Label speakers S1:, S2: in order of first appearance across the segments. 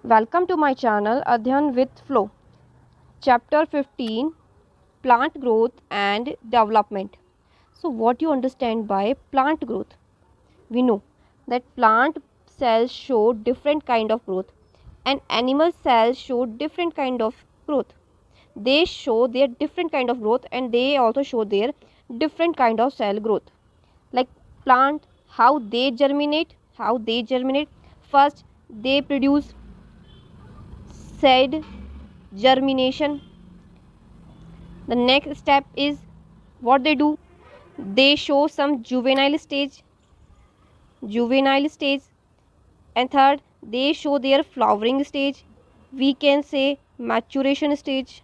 S1: Welcome to my channel Adhyan with Flow. Chapter 15, Plant Growth and Development. So what you understand by plant growth? We know that plant cells show different kind of growth and animal cells show different kind of growth. They show their different kind of growth and they also show their different kind of cell growth. Like plant, how they germinate. First, they produce seed germination. The next step is what they do. They show some juvenile stage, and third, they show their flowering stage. We can say maturation stage.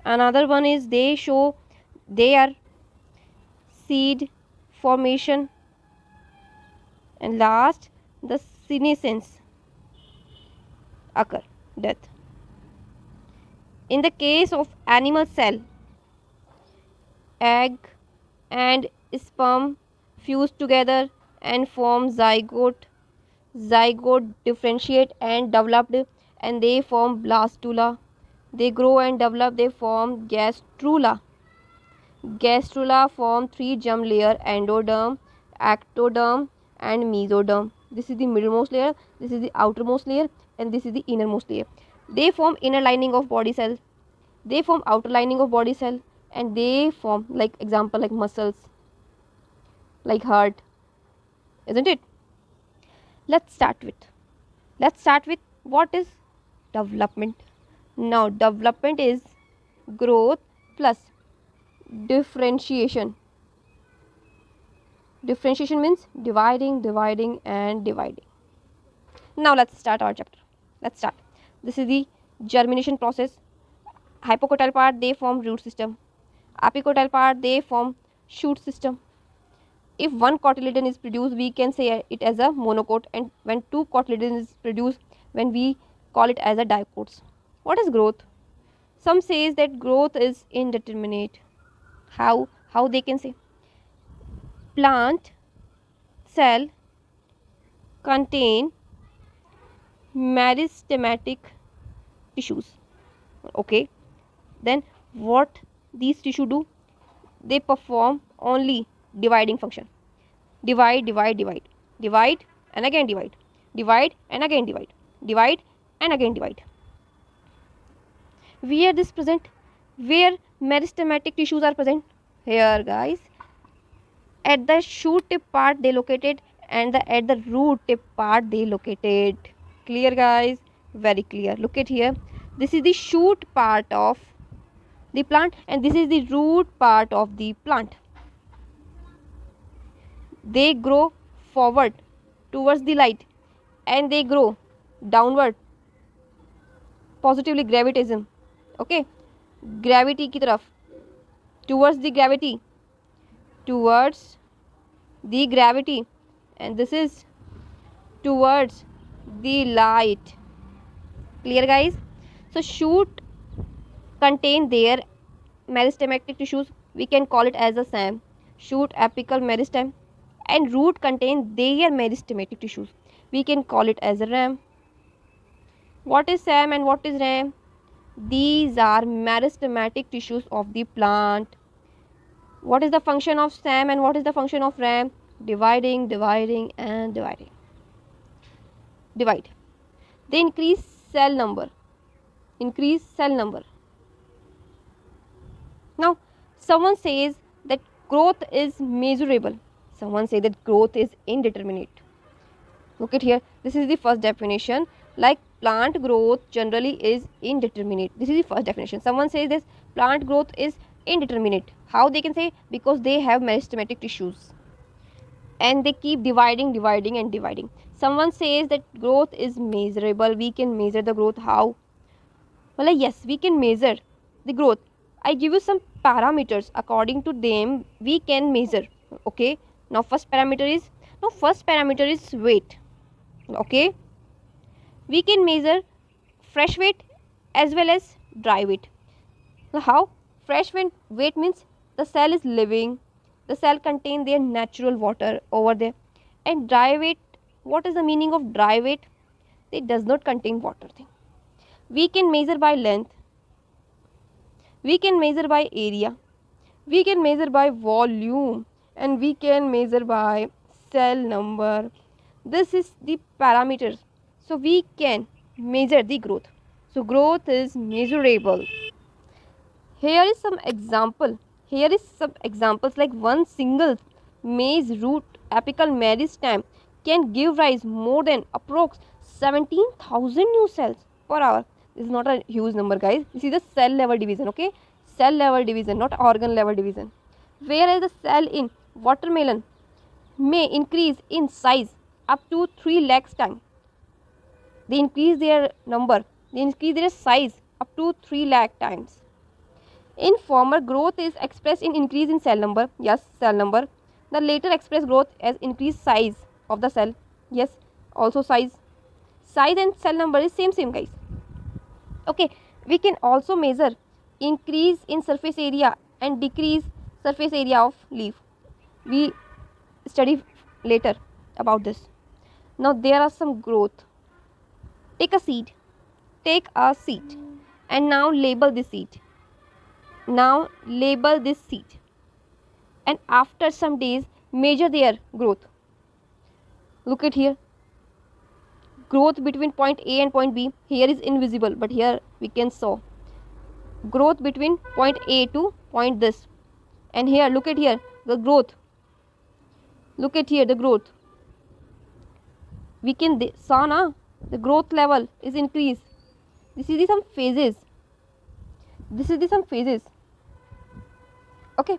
S1: Another one is they show their seed formation, and last, the senescence occur, death. In the case of animal cell, egg and sperm fuse together and form zygote. Zygote differentiate and developed and they form blastula. They grow and develop, they form gastrula. Gastrula form three germ layer: endoderm, ectoderm and mesoderm. This is the middlemost layer, this is the outermost layer, and this is the innermost layer. They form inner lining of body cell, they form outer lining of body cell, and they form, like example, like muscles, like heart, isn't it? Let's start with what is development. Now development is growth plus differentiation. Differentiation means dividing and dividing. Now let's start our chapter. This is the germination process. Hypocotyl part, they form root system. Apicotyl part, they form shoot system. If one cotyledon is produced, we can say it as a monocote, and when two cotyledons is produced, when we call it as a dicots. What is growth? Some says that growth is indeterminate. How they can say? Plant cell contain meristematic tissues. Okay, then what these tissue do? They perform only dividing function. Divide and again divide and again divide and again divide. Where this present? Where meristematic tissues are present? Here, guys, at the shoot tip part they located, and at the root tip part they located. Clear, guys? Very clear. Look at here, this is the shoot part of the plant and this is the root part of the plant. They grow forward towards the light and they grow downward, positively gravitism. Okay, gravity की तरफ, towards the gravity, and this is towards the light. Clear, guys? So shoot contain their meristematic tissues, we can call it as a SAM, shoot apical meristem, and root contain their meristematic tissues, we can call it as a RAM. What is SAM and what is RAM? These are meristematic tissues of the plant. What is the function of SAM and what is the function of RAM? Dividing and dividing. Divide. They increase cell number. Now someone says that growth is measurable, someone say that growth is indeterminate. Look at here, this is the first definition, like plant growth generally is indeterminate. This is the first definition. Someone says this plant growth is indeterminate. How they can say? Because they have meristematic tissues and they keep dividing and dividing. Someone says that growth is measurable, we can measure the growth. How? Well, yes, we can measure the growth. I give you some parameters, according to them we can measure. Okay, now first parameter is weight. Okay, we can measure fresh weight as well as dry weight. Now how? Fresh weight means the cell is living, the cell contain their natural water over there. And dry weight, what is the meaning of dry weight? they does not contain water thing. We can measure by length, we can measure by area, we can measure by volume, and we can measure by cell number. This is the parameters, so we can measure the growth. So growth is measurable. Here is some examples like one single maize root apical meristem can give rise more than approx 17,000 new cells per hour. This is not a huge number, guys. This is the cell level division, okay? Cell level division, not organ level division. Whereas the cell in watermelon may increase in size up to 3 lakhs times. They increase their number, they increase their size up to 3 lakh times. In former, growth is expressed in increase in cell number, yes, cell number. The later express growth as increased size of the cell, yes, also size. Size and cell number is same guys. Okay, we can also measure increase in surface area and decrease surface area of leaf. We study later about this. Now there are some growth. Take a seed, and now label this seed. Now label this seed, and after some days measure their growth. Look at here, growth between point A and point B. Here is invisible, but here we can saw growth between point A to point this, and here look at here the growth. Look at here the growth. We can saw na the growth level is increased. This is the some phases. This is the some phases. Okay,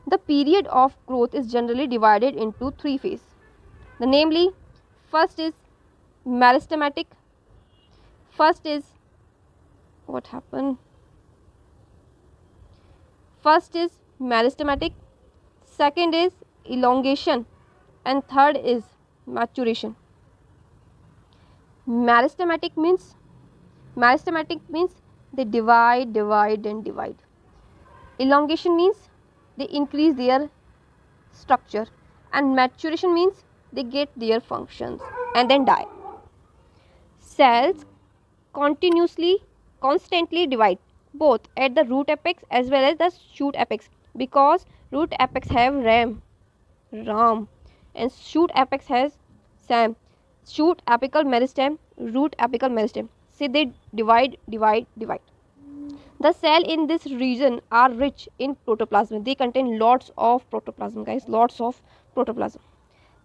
S1: the period of growth is generally divided into 3 phases. The namely, first is meristematic. First is what happened? First is meristematic. Second is elongation, and third is maturation. Meristematic means they divide and divide. Elongation means they increase their structure, and maturation means they get their functions and then die. Cells constantly divide both at the root apex as well as the shoot apex, because root apex have ram, and shoot apex has sam. Shoot apical meristem, root apical meristem. See, they divide. The cell in this region are rich in protoplasm. They contain lots of protoplasm, guys, lots of protoplasm.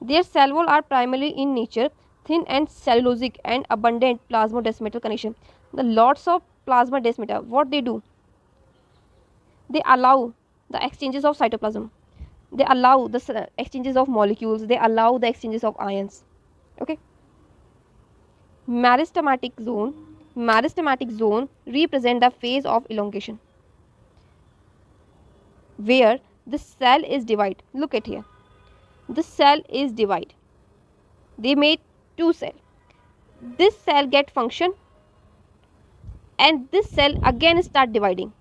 S1: Their cell wall are primarily in nature thin and cellulosic and abundant plasmodesmatal connection. The lots of plasmodesmata, what they do? They allow the exchanges of cytoplasm. They allow the exchanges of molecules. They allow the exchanges of ions. Okay. Meristematic zone represent the phase of elongation, where the cell is divided. Look at here, the cell is divided. They made 2 cells. This cell get function, and this cell again start dividing.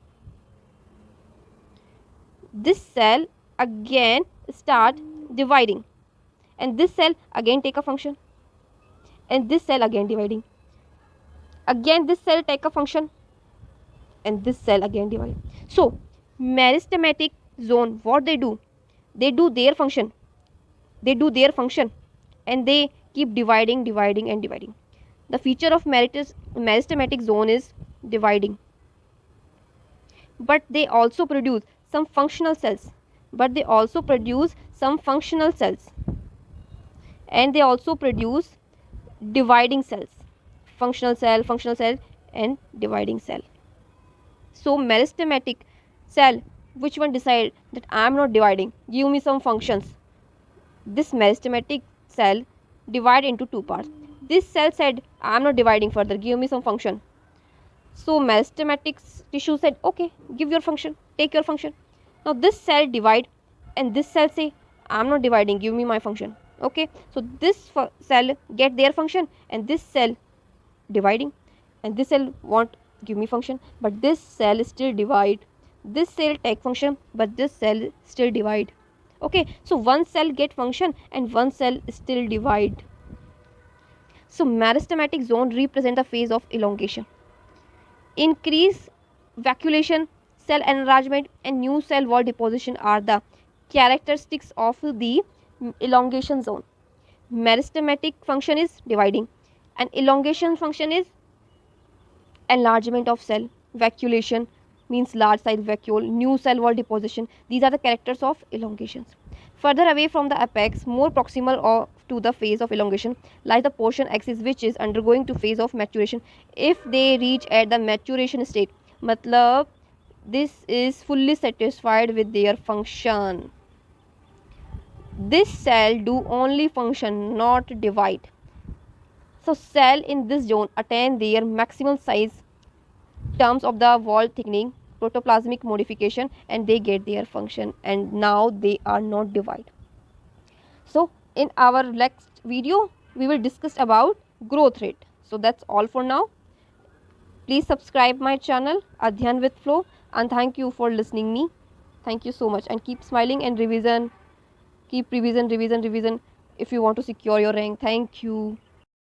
S1: This cell again start dividing, and this cell again take a function, and this cell again dividing. Again this cell take a function, and this cell again divide. So meristematic zone, what they do? They do their function, and they keep dividing. The feature of meristematic zone is dividing, but they also produce some functional cells, and they also produce dividing cells, functional cell and dividing cell. So meristematic cell, which one decide that I am not dividing, give me some functions? This meristematic cell divide into 2 parts. This cell said I am not dividing further, give me some function. So meristematic tissue said okay, give your function, take your function. Now this cell divide, and this cell say I am not dividing, give me my function. Okay, so this cell get their function, and this cell dividing, and this cell want give me function, but this cell still divide. This cell take function, but this cell still divide. Okay, so one cell get function and one cell still divide. So meristematic zone represent the phase of elongation. Increase vacuolation, cell enlargement, and new cell wall deposition are the characteristics of the elongation zone. Meristematic function is dividing, and elongation function is enlargement of cell. Vacuolation means large size vacuole, new cell wall deposition. These are the characters of elongations. Further away from the apex, more proximal to the phase of elongation, lies the portion axis which is undergoing to phase of maturation. If they reach at the maturation state, matlab this is fully satisfied with their function. This cell do only function, not divide. So cell in this zone attain their maximum size terms of the wall thickening, protoplasmic modification, and they get their function, and now they are not divide. So in our next video we will discuss about growth rate. So that's all for now. Please subscribe my channel Adhyan with Flow, and thank you for listening me. Thank you so much, and keep smiling and revision. Keep revision if you want to secure your rank. Thank you.